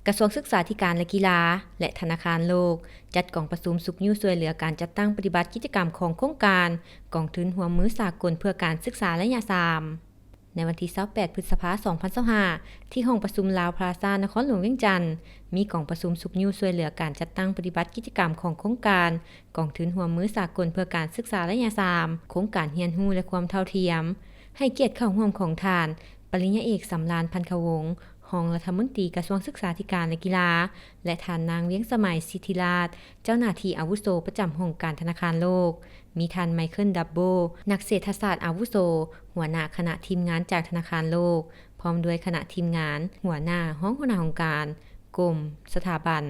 กระทรวงศึกษาธิการและกีฬาและธนาคารโลกจัดกองประชุมสุขยุ่ช่วยเหลือการจัดตั้งปฏิบัติกิจกรรมของโครงการกองทุนหัวมือสากลเพื่อการศึกษาระยะ3ในวันที่28พฤษภาคม2025ที่ห้องประชุมลาวพลาซานครหลวงเวียงจันทน์มีกองประชุมสุขยุ่ช่วยเหลือการจัดตั้งปฏิบัติกิจกรรมของโครงการกองทุนหัวมือสากลเพื่อการศึกษาระยะ3โครงการเรียนรู้และความเท่าเทียมให้เกียรติเข้าร่วมของทานปริญญาเอกสำราญพันขวงศ์รองรัฐมนตรีกระทรวงศึกษาธิการและกีฬาและท่านนางเวียงสมัยสิทธิราชเจ้าหน้าที่อาวุโสประจำองค์การธนาคารโลกมีท่านไมเคิลดับโบนักเศรษฐศาสตร์อาวุโสหัวหน้าคณะทีมงานจากธนาคารโลกพร้อมด้วยคณะทีมงานหัวหน้าห้องหัวหน้าองค์การกรมสถาบัน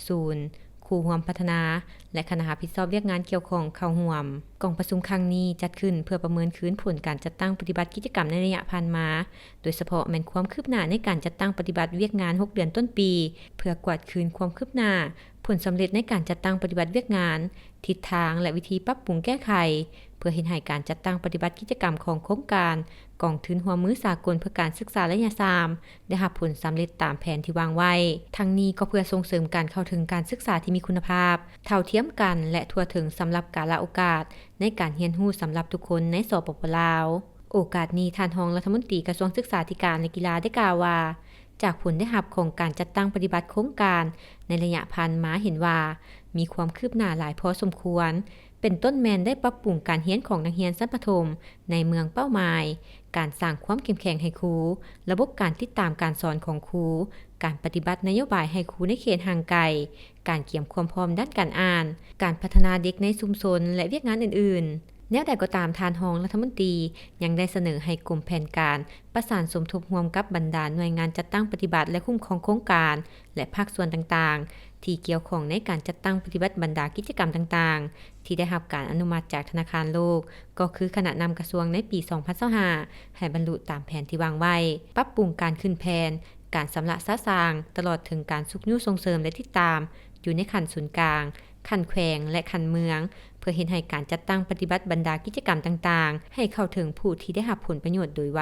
ศูนย์ครูร่วมพัฒนาและคณะรับผิดชอบเรียกงานเกี่ยวข้องเข้าร่วมกองประชุมครั้งนี้จัดขึ้นเพื่อประเมินคืนผลการจัดตั้งปฏิบัติกิจกรรมในระยะผ่านมาโดยเฉพาะแม่นความคืบหน้าในการจัดตั้งปฏิบัติเวียกงาน6เดือนต้นปีเพื่อกวาดคืนความคืบหน้าผลสำเร็จในการจัดตั้งปฏิบัติเวียกงานทิศทางและวิธีปรับปรุงแก้ไขเพื่อเห็นให้การจัดตั้งปฏิบัติกิจกรรมของโครงการกองทุนหัวมือสากลเพื่อการศึกษาระยะ3ได้รับผลสำเร็จตามแผนที่วางไว้ทั้งนี้ก็เพื่อส่งเสริมการเข้าถึงการศึกษาที่มีคุณภาพเท่าเทียมกันและทั่วถึงสำหรับกาลโอกาสในการเรียนรู้สำหรับทุกคนในสปป.ลาวโอกาสนี้ท่านรองรัฐมนตรีกระทรวงศึกษาธิการและกีฬาได้กล่าวว่าจากผลได้รับของการจัดตั้งปฏิบัติโครงการในระยะผ่านมาเห็นว่ามีความคืบหน้าหลายพอสมควรเป็นต้นแมนได้ปรับปรุงการเรียนของนักเรียนชั้นประถมในเมืองเป้าหมายการสร้างความเข้มแข็งให้ครูระบบการติดตามการสอนของครูการปฏิบัตินโยบายให้ครูในเขตห่างไกลการเกี่ยมความพร้อมด้านการอ่านการพัฒนาเด็กในชุมชนและเวียกงานอื่นๆแนวใดก็ตามทานรองรัฐมนตรียังได้เสนอให้กรมแผนการประสานสมทบร่วมกับบรรดาหน่วยงานจัดตั้งปฏิบัติและคุ้มครองโครงการและภาคส่วนต่างๆที่เกี่ยวข้องในการจัดตั้งปฏิบัติบรรดากิจกรรมต่างๆที่ได้รับการอนุมัติจากธนาคารโลกก็คือคณะนำกระทรวงในปี2025ให้บรรลุตามแผนที่วางไว้ปรับปรุงการขึ้นแผนการสำระซะสร้างตลอดถึงการสุขยุ่ส่งเสริมและติดตามอยู่ในขั้นศูนย์กลางขั้นแขวงและขั้นเมืองเพื่อเห็นให้การจัดตั้งปฏิบัติบรรดากิจกรรมต่างๆให้เข้าถึงผู้ที่ได้รับผลประโยชน์โดยไว